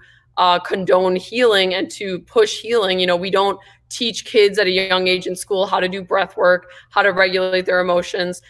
[SPEAKER 2] condone healing and to push healing. You know, we don't teach kids at a young age in school how to do breath work, how to regulate their emotions.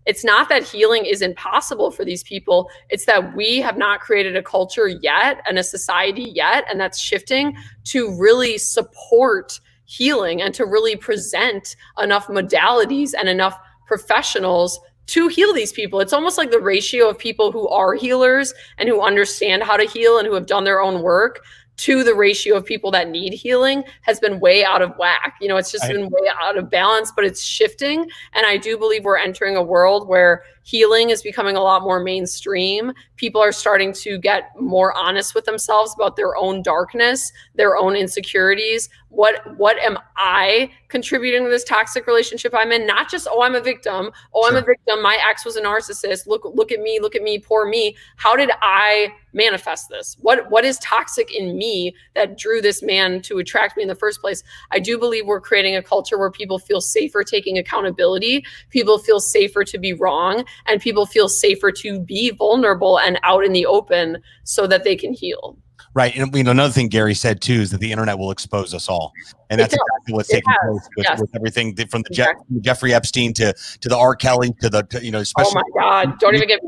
[SPEAKER 2] It's not that healing isn't possible for these people. It's that we have not created a culture yet and a society yet, and that's shifting, to really support healing and to really present enough modalities and enough professionals to heal these people. It's almost like the ratio of people who are healers and who understand how to heal and who have done their own work to the ratio of people that need healing has been way out of whack. You know, it's just been way out of balance, but it's shifting. And I do believe we're entering a world where healing is becoming a lot more mainstream. People are starting to get more honest with themselves about their own darkness, their own insecurities. What am I contributing to this toxic relationship I'm in? Not just, oh, I'm a victim. Oh, I'm a victim. My ex was a narcissist. Look at me, poor me. How did I manifest this? What is toxic in me that drew this man to attract me in the first place? I do believe we're creating a culture where people feel safer taking accountability. People feel safer to be wrong, and people feel safer to be vulnerable and out in the open so that they can heal.
[SPEAKER 1] Right. And another thing Gary said too is that the internet will expose us all. And that's exactly what's taking place with everything from the Jeffrey Epstein to the R. Kelly to the, especially.
[SPEAKER 2] Oh my God. Don't even get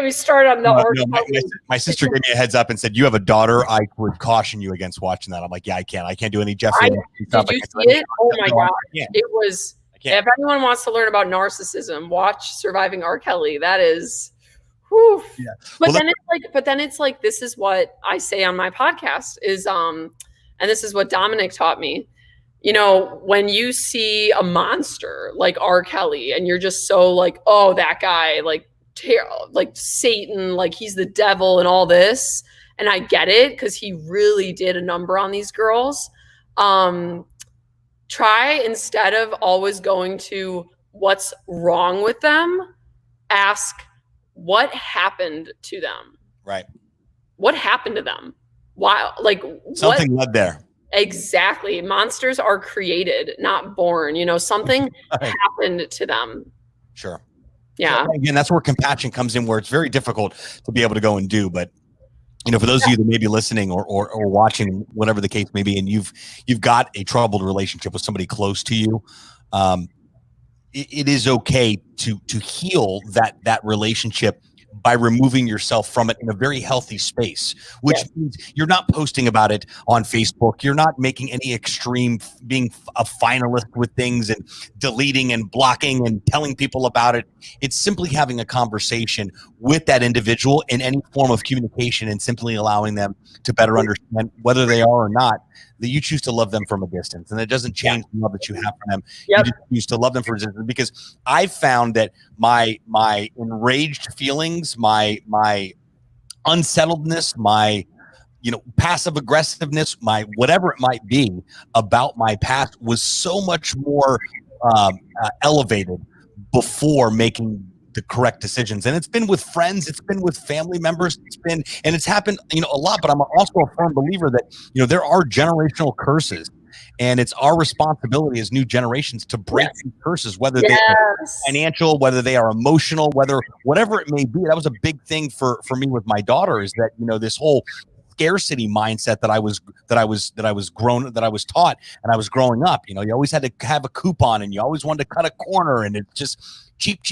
[SPEAKER 2] me started on the R. Kelly.
[SPEAKER 1] My sister gave me a heads up and said, you have a daughter. I would caution you against watching that. I'm like, yeah, I can't do any Jeffrey.
[SPEAKER 2] Did you see it? Oh my God. It was, if anyone wants to learn about narcissism, watch Surviving R. Kelly. That is, Whew.
[SPEAKER 1] Yeah.
[SPEAKER 2] But
[SPEAKER 1] Well,
[SPEAKER 2] then it's like, this is what I say on my podcast is, and this is what Dominic taught me. You know, when you see a monster like R. Kelly and you're just so like, oh, that guy, like Satan, like he's the devil and all this. And I get it because he really did a number on these girls. Try, instead of always going to what's wrong with them, ask what happened to them.
[SPEAKER 1] right.
[SPEAKER 2] What happened to them? Why? Like
[SPEAKER 1] Something led there.
[SPEAKER 2] Exactly. Monsters are created, not born. You know, something
[SPEAKER 1] Right.
[SPEAKER 2] happened to them.
[SPEAKER 1] Sure.
[SPEAKER 2] Yeah.
[SPEAKER 1] So, again, that's where compassion comes in, where it's very difficult to be able to go and do. But, you know, for those of you that may be listening or watching, whatever the case may be, and you've got a troubled relationship with somebody close to you, it is okay to heal that relationship by removing yourself from it in a very healthy space, which means you're not posting about it on Facebook. You're not making any extreme, being a finalist with things and deleting and blocking and telling people about it. It's simply having a conversation with that individual in any form of communication and simply allowing them to better understand, whether they are or not, that you choose to love them from a distance. And it doesn't change the love that you have for them. You just choose to love them from a distance, because I found that my enraged feelings, my unsettledness, my passive aggressiveness, my whatever it might be about my past was so much more elevated before making the correct decisions. And it's been with friends, it's been with family members, and it's happened, a lot. But I'm also a firm believer that, there are generational curses, and it's our responsibility as new generations to break these curses, whether they are financial, whether they are emotional, whatever it may be. That was a big thing for me with my daughter, is that, this whole scarcity mindset that I was taught, and I was growing up. You always had to have a coupon, and you always wanted to cut a corner, and it's just cheap.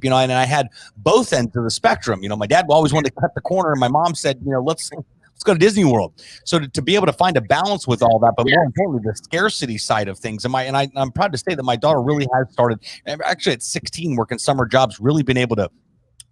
[SPEAKER 1] And I had both ends of the spectrum. My dad always wanted to cut the corner, and my mom said, let's go to Disney World. So to be able to find a balance with all that, but more importantly, the scarcity side of things. I'm proud to say that my daughter really has started, actually at 16, working summer jobs, really been able to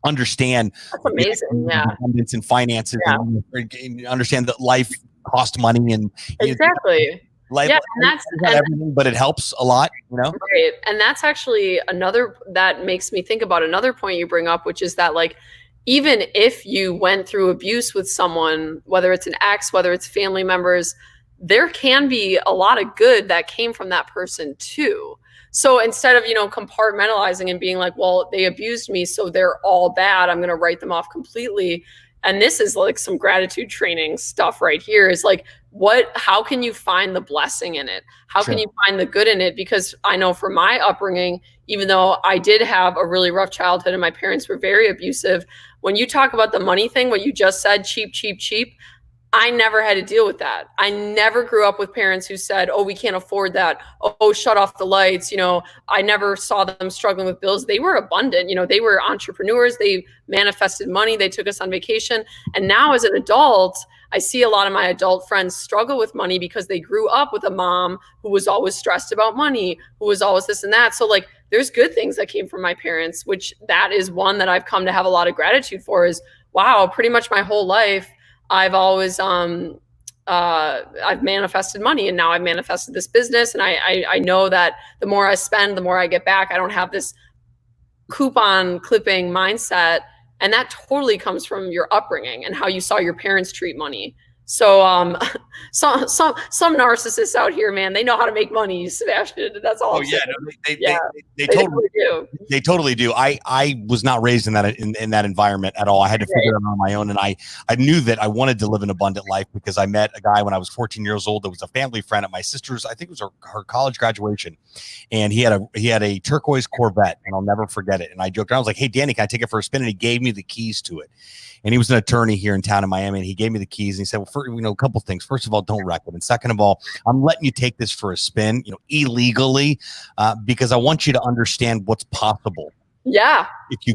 [SPEAKER 1] understand abundance and finances, and understand that life costs money, and
[SPEAKER 2] exactly.
[SPEAKER 1] Life, and that's not everything, but it helps a lot,
[SPEAKER 2] Right. And that's actually that makes me think about another point you bring up, which is that, like, even if you went through abuse with someone, whether it's an ex, whether it's family members, there can be a lot of good that came from that person too. So instead of, compartmentalizing and being like, well, they abused me, so they're all bad, I'm going to write them off completely. And this is like some gratitude training stuff right here, is like, how can you find the blessing in it? How can you find the good in it? Because I know from my upbringing, even though I did have a really rough childhood and my parents were very abusive, when you talk about the money thing, what you just said, cheap, I never had to deal with that. I never grew up with parents who said, oh, we can't afford that. Oh, shut off the lights. I never saw them struggling with bills. They were abundant. They were entrepreneurs. They manifested money. They took us on vacation. And now as an adult, I see a lot of my adult friends struggle with money because they grew up with a mom who was always stressed about money, who was always this and that. So like, there's good things that came from my parents, which that is one that I've come to have a lot of gratitude for, is, wow, pretty much my whole life, I've always, I've manifested money, and now I've manifested this business. And I know that the more I spend, the more I get back. I don't have this coupon clipping mindset. And that totally comes from your upbringing and how you saw your parents treat money. So some narcissists out here, man, they know how to make money, Sebastian. That's all.
[SPEAKER 1] They totally do. I was not raised in that environment at all. I had to figure it out on my own, and I knew that I wanted to live an abundant life because I met a guy when I was 14 years old that was a family friend at my sister's. I think it was her college graduation, and he had a turquoise Corvette, and I'll never forget it. And I joked around, I was like, "Hey, Danny, can I take it for a spin?" And he gave me the keys to it. And he was an attorney here in town in Miami, and he gave me the keys, and he said, well, a couple things. First of all, don't wreck it. And second of all, I'm letting you take this for a spin, illegally, because I want you to understand what's possible.
[SPEAKER 2] Yeah.
[SPEAKER 1] If you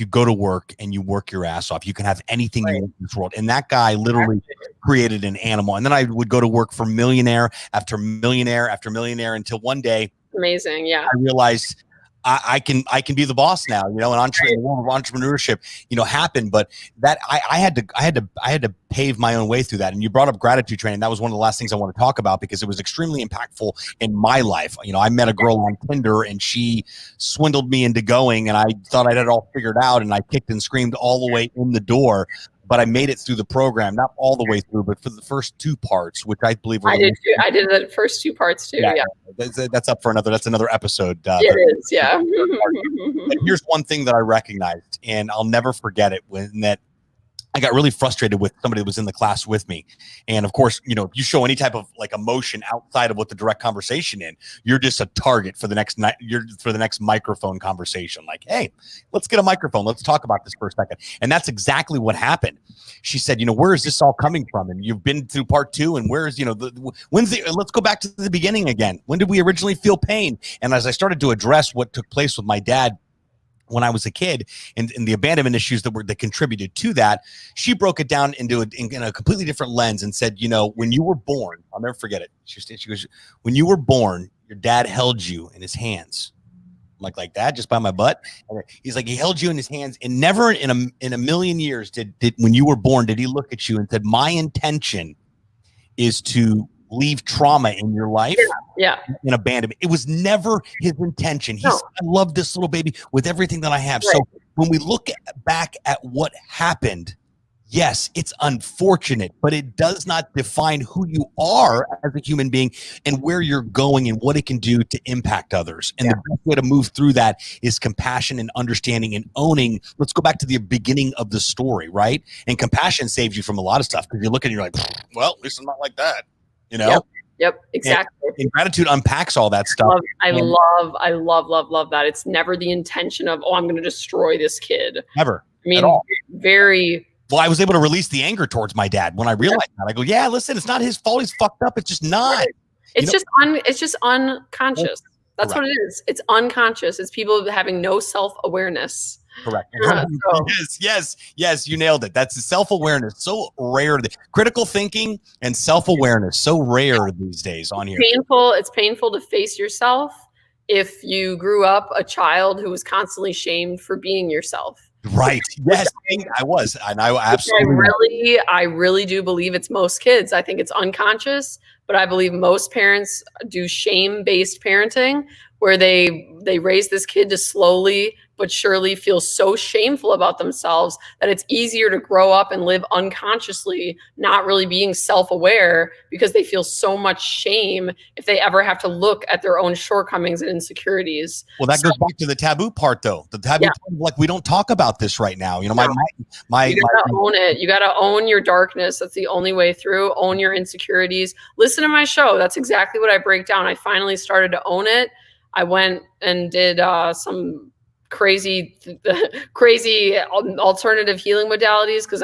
[SPEAKER 1] go to work and you work your ass off, you can have anything you want in this world. And that guy literally created an animal. And then I would go to work for millionaire after millionaire after millionaire until one day,
[SPEAKER 2] amazing. Yeah.
[SPEAKER 1] I realized I can be the boss now, you know, and the world of entrepreneurship, you know, happened. But that I had to pave my own way through that. And you brought up gratitude training. That was one of the last things I want to talk about because it was extremely impactful in my life. You know, I met a girl on Tinder and she swindled me into going, and I thought I had it all figured out, and I kicked and screamed all the way in the door. But I made it through the program, not all the way through, but for the first 2 parts, which I believe were
[SPEAKER 2] I did too. I did the first 2 parts too. Yeah.
[SPEAKER 1] That's up for another. That's another episode.
[SPEAKER 2] It is. Yeah.
[SPEAKER 1] And here's one thing that I recognized, and I'll never forget it, when that I got really frustrated with somebody that was in the class with me. And of course, you know, if you show any type of like emotion outside of what the direct conversation in, you're just a target for the next night. For the next microphone conversation. Like, hey, let's get a microphone. Let's talk about this for a second. And that's exactly what happened. She said, you know, where is this all coming from? And you've been through part 2. And where's, you know, let's go back to the beginning again. When did we originally feel pain? And as I started to address what took place with my dad when I was a kid and the abandonment issues that contributed to that, she broke it down in a completely different lens and said, you know, when you were born, I'll never forget it. She goes, when you were born, your dad held you in his hands. I'm like that, just by my butt. And he's like, he held you in his hands, and never in a million years did when you were born, did he look at you and said, my intention is to leave trauma in your life and abandonment. It was never his intention. He said, I love this little baby with everything that I have. Right. So when we look back at what happened, yes, it's unfortunate, but it does not define who you are as a human being and where you're going and what it can do to impact others. And the best way to move through that is compassion and understanding and owning. Let's go back to the beginning of the story, right? And compassion saves you from a lot of stuff because you look at it and you're like, well, at least I'm not like that. You know?
[SPEAKER 2] Yep, exactly.
[SPEAKER 1] And gratitude unpacks all that stuff.
[SPEAKER 2] I love that. It's never the intention of, I'm going to destroy this kid.
[SPEAKER 1] Never.
[SPEAKER 2] I mean, very.
[SPEAKER 1] Well, I was able to release the anger towards my dad when I realized that. I go, yeah, listen, it's not his fault. He's fucked up. It's just not.
[SPEAKER 2] It's just unconscious. That's
[SPEAKER 1] Correct.
[SPEAKER 2] what it is. It's unconscious. It's people having no self-awareness.
[SPEAKER 1] Correct. Yes, you nailed it. That's self-awareness. So rare. Critical thinking and self-awareness. So rare these days on here.
[SPEAKER 2] It's painful to face yourself if you grew up a child who was constantly shamed for being yourself.
[SPEAKER 1] Right. Yes, I was. And I absolutely.
[SPEAKER 2] I really do believe it's most kids. I think it's unconscious, but I believe most parents do shame-based parenting where they raise this kid to slowly but surely feel so shameful about themselves that it's easier to grow up and live unconsciously, not really being self-aware because they feel so much shame if they ever have to look at their own shortcomings and insecurities.
[SPEAKER 1] Well, that goes back to the taboo part, though. The taboo part, like, we don't talk about this right now. You know, you gotta
[SPEAKER 2] own it. You gotta own your darkness. That's the only way through. Own your insecurities. Listen to my show. That's exactly what I break down. I finally started to own it. I went and did some crazy alternative healing modalities because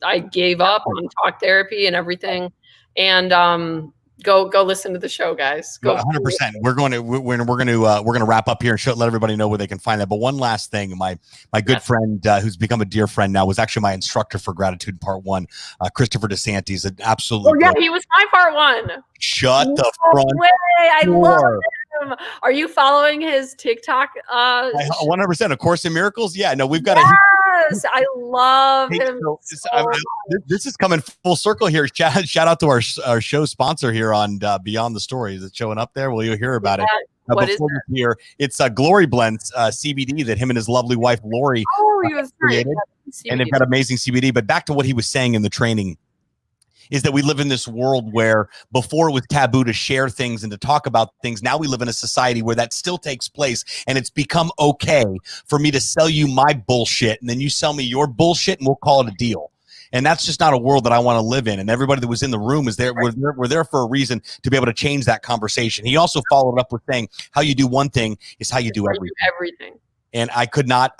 [SPEAKER 2] I gave up on talk therapy and everything. And go listen to the show, guys. Go
[SPEAKER 1] 100%. We're going to wrap up here and let everybody know where they can find that. But one last thing, my good friend who's become a dear friend now was actually my instructor for Gratitude Part 1, Christopher DeSantis, an absolute.
[SPEAKER 2] Oh yeah, he was my Part 1.
[SPEAKER 1] Shut the front
[SPEAKER 2] way. I
[SPEAKER 1] door.
[SPEAKER 2] love him. Are you following his TikTok?
[SPEAKER 1] 100%. A Course in Miracles. Yeah, no, we've got
[SPEAKER 2] Yes, I love him.
[SPEAKER 1] This is coming full circle here. Shout out to our show sponsor here on Beyond the Story. Is it showing up there? Well, you'll hear about it.
[SPEAKER 2] What is
[SPEAKER 1] it? Here, it's Glory Blends CBD that him and his lovely wife Lori created, and they've got amazing CBD. But back to what he was saying in the training. Is that we live in this world where before it was taboo to share things and to talk about things. Now we live in a society where that still takes place, and it's become okay for me to sell you my bullshit, and then you sell me your bullshit, and we'll call it a deal. And that's just not a world that I want to live in. And everybody that was in the room is there. We're there for a reason to be able to change that conversation. He also followed up with saying, how you do one thing is how you do everything. And I could not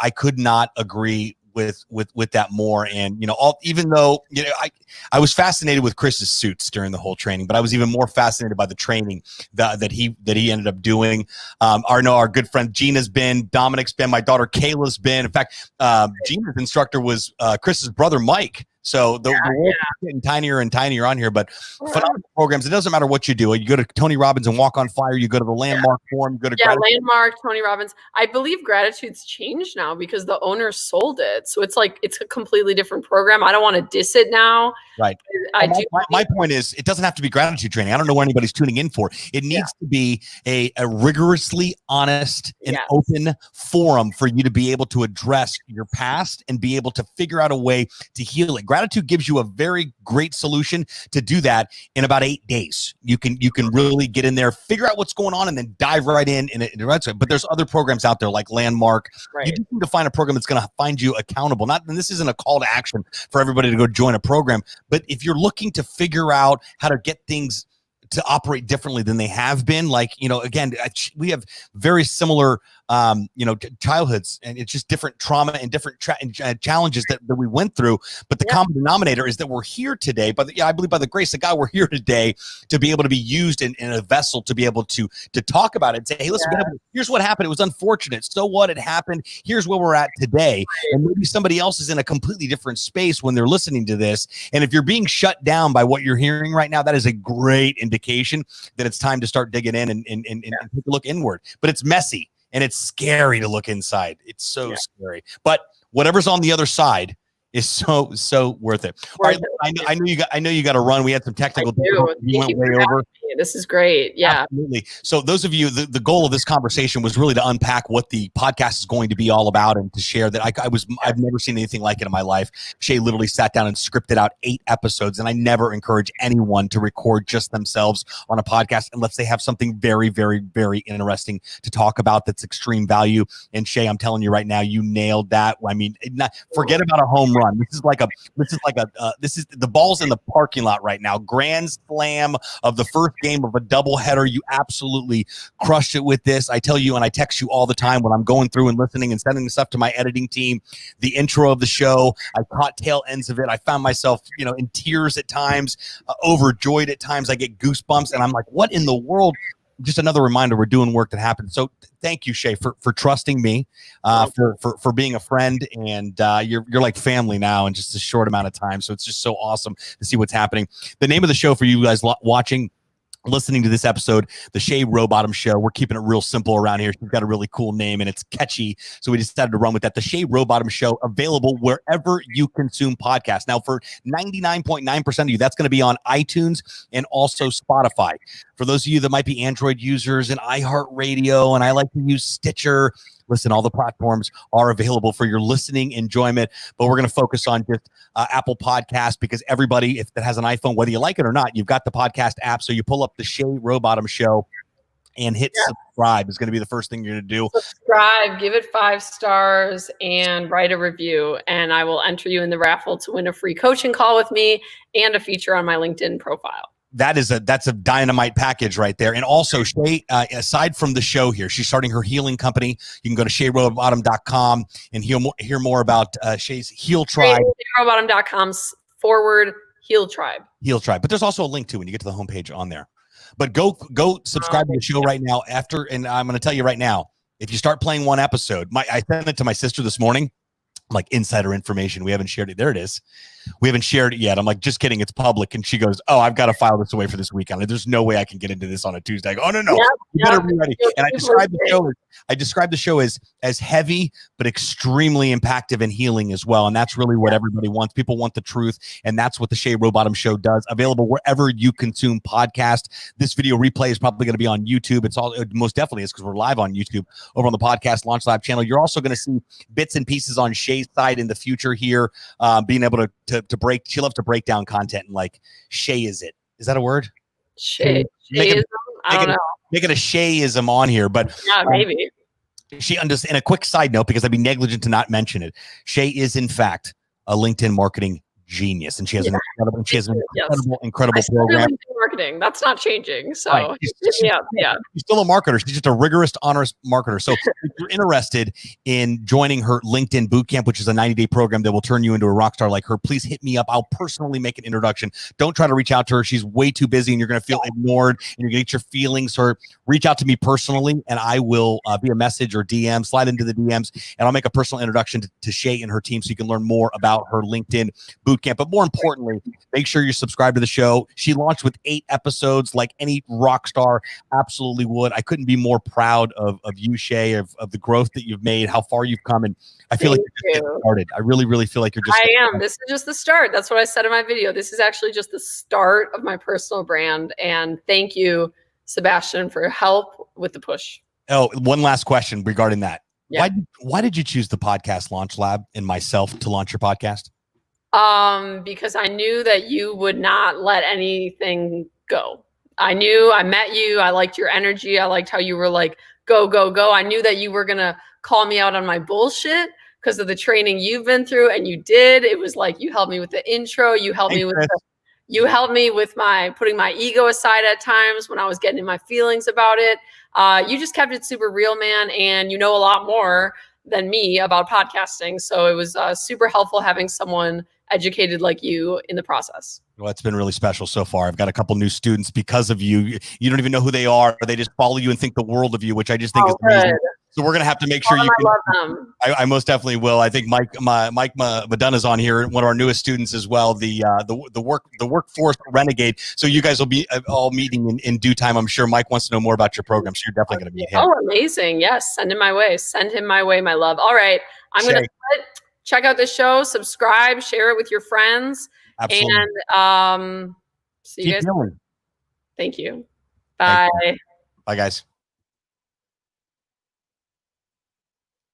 [SPEAKER 1] agree with that more. And even though I was fascinated with Chris's suits during the whole training, but I was even more fascinated by the training that he ended up doing. Our good friend Gina's been, Dominic's been, my daughter Kayla's been. In fact, Gina's instructor was Chris's brother Mike. So the world is getting tinier and tinier on here, but phenomenal programs. It doesn't matter what you do. You go to Tony Robbins and Walk on Fire. You go to the Landmark Forum. You go to
[SPEAKER 2] Landmark, Tony Robbins. I believe Gratitude's changed now because the owner sold it. So it's like it's a completely different program. I don't want to diss it now.
[SPEAKER 1] Right. My point is, it doesn't have to be gratitude training. I don't know what anybody's tuning in for. It needs to be a rigorously honest and open forum for you to be able to address your past and be able to figure out a way to heal it. Gratitude gives you a very great solution to do that in about 8 days. You can really get in there, figure out what's going on, and then dive right in. But there's other programs out there like Landmark. Right. You just need to find a program that's going to find you accountable. And this isn't a call to action for everybody to go join a program, but if you're looking to figure out how to get things to operate differently than they have been, like, again, we have very similar childhoods, and it's just different trauma and different challenges that we went through. But the common denominator is that we're here today, but I believe by the grace of God, we're here today to be able to be used in a vessel to be able to talk about it and say, hey, listen, here's what happened. It was unfortunate. So what? It happened. Here's where we're at today. And maybe somebody else is in a completely different space when they're listening to this. And if you're being shut down by what you're hearing right now, that is a great indication that it's time to start digging in and take a look inward. But it's messy. And it's scary to look inside. It's so scary. But whatever's on the other side is so worth it. All right, I know you got to run. We had some technical difficulties. You went way over.
[SPEAKER 2] This is great. Yeah,
[SPEAKER 1] absolutely. So those of you, the goal of this conversation was really to unpack what the podcast is going to be all about and to share that I've never seen anything like it in my life. Shay literally sat down and scripted out 8 episodes, and I never encourage anyone to record just themselves on a podcast unless they have something very, very, very interesting to talk about that's extreme value. And Shay, I'm telling you right now, you nailed that. I mean, forget about a home run. This is the ball's in the parking lot right now. Grand slam of the first game of a doubleheader. You absolutely crushed it with this. I tell you, and I text you all the time when I'm going through and listening and sending stuff to my editing team. The intro of the show, I caught tail ends of it. I found myself, in tears at times, overjoyed at times. I get goosebumps, and I'm like, what in the world? Just another reminder, we're doing work that happened. So thank you, Shay, for trusting me, for being a friend, and you're like family now in just a short amount of time. So it's just so awesome to see what's happening. The name of the show for you guys listening to this episode, the Shay Rowbottom Show. We're keeping it real simple around here. She's got a really cool name and it's catchy, so we decided to run with that. The Shay Rowbottom Show, available wherever you consume podcasts. Now, for 99.9% of you, that's going to be on iTunes and also Spotify. For those of you that might be Android users and iHeartRadio, and I like to use Stitcher, listen, all the platforms are available for your listening enjoyment, but we're going to focus on just Apple Podcasts, because everybody, if that has an iPhone, whether you like it or not, you've got the podcast app. So you pull up the Shay Rowbottom Show and hit subscribe. Is going to be the first thing you're going to do. Subscribe,
[SPEAKER 2] give it 5 stars, and write a review, and I will enter you in the raffle to win a free coaching call with me and a feature on my LinkedIn profile.
[SPEAKER 1] That's a dynamite package right there. And also, Shay, aside from the show here, she's starting her healing company. You can go to shayrowbottom.com and hear more about Shay's Heal Tribe.
[SPEAKER 2] shayrowbottom.com/Heal Tribe.
[SPEAKER 1] Heal Tribe. But there's also a link to when you get to the homepage on there. But go subscribe to the show right now. And I'm going to tell you right now, if you start playing one episode, I sent it to my sister this morning. I'm like, insider information. We haven't shared it. There it is. We haven't shared it yet. I'm like, just kidding. It's public. And she goes, oh, I've got to file this away for this weekend. There's no way I can get into this on a Tuesday. I go, oh, no. You better be ready. And I described the show as heavy, but extremely impactful and healing as well. And that's really what everybody wants. People want the truth. And that's what the Shay Rowbottom Show does. Available wherever you consume podcasts. This video replay is probably going to be on YouTube. It most definitely is, because we're live on YouTube over on the Podcast Launch Lab channel. You're also going to see bits and pieces on Shay's side in the future here, being able to break. She loves to break down content, and like, Shay is that a word?
[SPEAKER 2] Shayism? I don't know.
[SPEAKER 1] Making a Shayism on here, but
[SPEAKER 2] yeah, maybe.
[SPEAKER 1] She understands. And a quick side note, because I'd be negligent to not mention it, Shay is in fact a LinkedIn marketing genius, and she has an incredible program.
[SPEAKER 2] marketing. That's not changing. So
[SPEAKER 1] Right.
[SPEAKER 2] yeah.
[SPEAKER 1] She's still a marketer. She's just a rigorous, honest marketer. So if you're interested in joining her LinkedIn Bootcamp, which is a 90-day program that will turn you into a rock star like her, please hit me up. I'll personally make an introduction. Don't try to reach out to her. She's way too busy and you're going to feel ignored and you're going to get your feelings hurt. Reach out to me personally and I will via message or DM, slide into the DMs, and I'll make a personal introduction to Shay and her team so you can learn more about her LinkedIn Bootcamp. But more importantly, make sure you subscribe to the show. She launched with 8 episodes like any rock star absolutely would. I couldn't be more proud of you, Shay, of the growth that you've made, how far you've come. And I feel like you're just getting started. I really, really feel like you're just
[SPEAKER 2] I am. This is just the start. That's what I said in my video. This is actually just the start of my personal brand. And thank you, Sebastian, for your help with the push.
[SPEAKER 1] Oh, one last question regarding that.
[SPEAKER 2] Yeah.
[SPEAKER 1] Why did you choose the Podcast Launch Lab and myself to launch your podcast?
[SPEAKER 2] Because I knew that you would not let anything go. I met you. I liked your energy. I liked how you were like, go, go, go. I knew that you were going to call me out on my bullshit because of the training you've been through. And you did. It was like, you helped me with the intro. You helped me with my putting my ego aside at times when I was getting in my feelings about it. You just kept it super real, man. And you know a lot more than me about podcasting. So it was super helpful having someone educated like you in the process.
[SPEAKER 1] Well, it's been really special so far. I've got a couple new students because of you. You don't even know who they are. They just follow you and think the world of you, which I just think is amazing. So we're going to have to make sure you can.
[SPEAKER 2] I love them.
[SPEAKER 1] I most definitely will. I think Mike Madonna's on here, one of our newest students as well, the workforce renegade. So you guys will be all meeting in due time. I'm sure Mike wants to know more about your program. So you're definitely going to be him.
[SPEAKER 2] Oh, amazing. Yes. Send him my way. Send him my way, my love. All right. I'm going to check out the show, subscribe, share it with your friends.
[SPEAKER 1] Absolutely.
[SPEAKER 2] And see you guys.
[SPEAKER 1] Keep going.
[SPEAKER 2] Thank you. Bye.
[SPEAKER 1] Bye, guys.